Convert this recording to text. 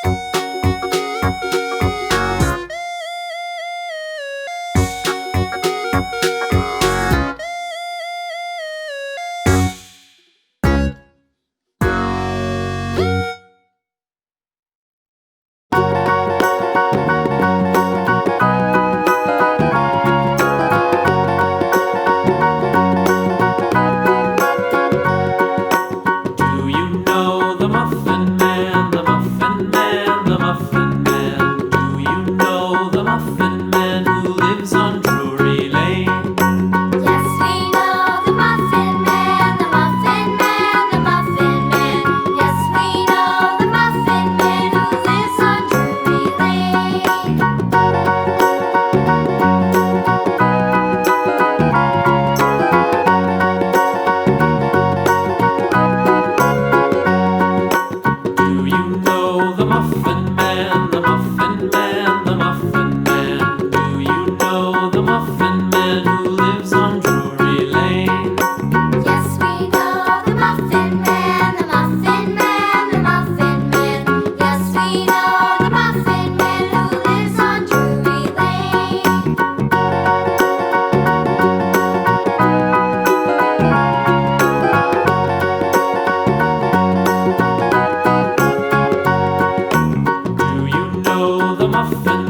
Do you know the Muffin Man, the Muffin Man, the Muffin Man? Do you know the Muffin Man who lives on Drury Lane? Yes, we know the Muffin Man, the Muffin Man, the Muffin Man. Yes, we know the Muffin Man who lives on Drury Lane. Do you know the Muffin Man, the Muffin Man, the Muffin Man? Do you know the Muffin Man who lives on Drury Lane? Yes, we know the Muffin Man, the Muffin Man, the Muffin Man. Yes, we know the Muffin Man who lives on Drury Lane. Do you know the Muffin